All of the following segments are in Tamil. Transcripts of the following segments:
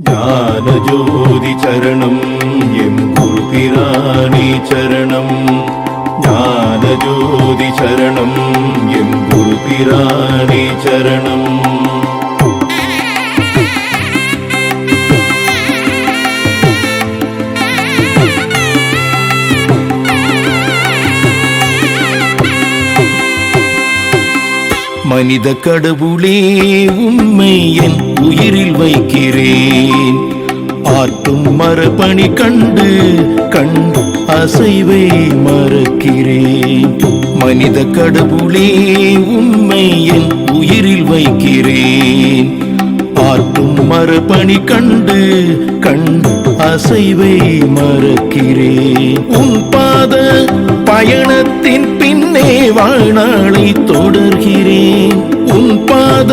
ஞான ஜோதி சரணம் எம் குரு பிரானே சரணம். ஞான ஜோதி சரணம் எம் குரு பிரானே சரணம். மனித கடவுளே உண்மை என் உயிரில் வைக்கிறேன். ஆற்றும் மரபணி கண்டு அசைவை மறக்கிறேன். மனித கடவுளே உண்மை என் உயிரில் வைக்கிறேன். ஆற்றும் மரபணி கண்டு அசைவை மறக்கிறேன். உன் பாத பயணத்தின் பின்னே வாழ்நாளை தொடர்கிறேன். உன் பாத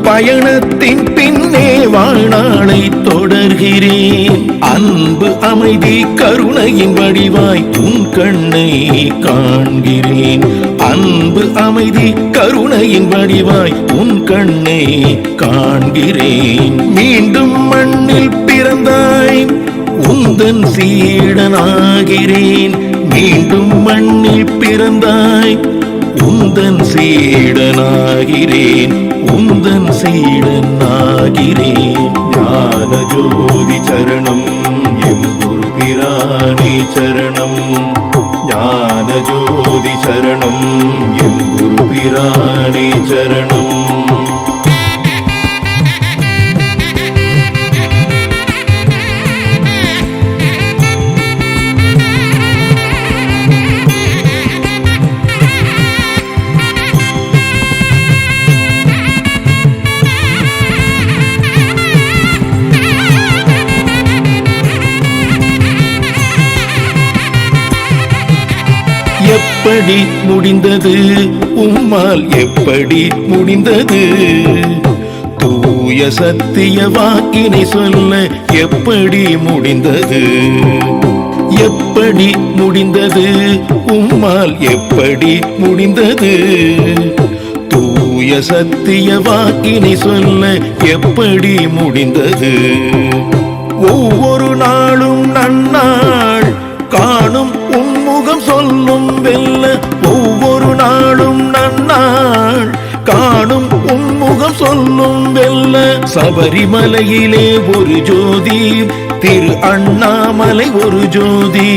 பயணத்தின் பின்னே வாழ்நாளை தொடர்கிறேன். அன்பு அமைதி கருணையின் வடிவாய் உன் கண்ணை காண்கிறேன். அன்பு அமைதி கருணையின் வடிவாய் உன் கண்ணை காண்கிறேன். மீண்டும் மண்ணில் பிறந்தாய் உந்தன் சீடனாகிறேன். மீண்டும் மண்ணில் பிறந்தாய் உந்தன் சீடனாகிறேன். உந்தன் சீடனாகிறேன். ஞான ஜோதி சரணம் எம் குரு பிரானே சரணம். ஞான ஜோதி சரணம் எம் குரு பிரானே சரணம். எப்படி முடிந்தது உம்மால் எப்படி முடிந்தது? தூய சத்திய வாக்கினை சொல்ல எப்படி முடிந்தது? எப்படி முடிந்தது உம்மால் எப்படி முடிந்தது? தூய சத்திய வாக்கினை சொல்ல எப்படி முடிந்தது? ஒவ்வொரு நாளும் நன்னாள் காணும் உன்முகம் சொல்லும் வெல்ல. ஒவ்வொரு நாளும் நன்னாள் காணும் உன்முகம் சொல்லும் வெல்ல. சபரிமலையிலே ஒரு ஜோதி, திரு அண்ணாமலை ஒரு ஜோதி.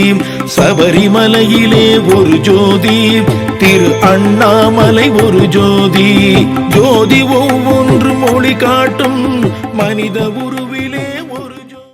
சபரிமலையிலே ஒரு ஜோதி, திரு அண்ணாமலை ஒரு ஜோதி. ஜோதி ஒவ்வொன்று மொழி காட்டும் மனித உரு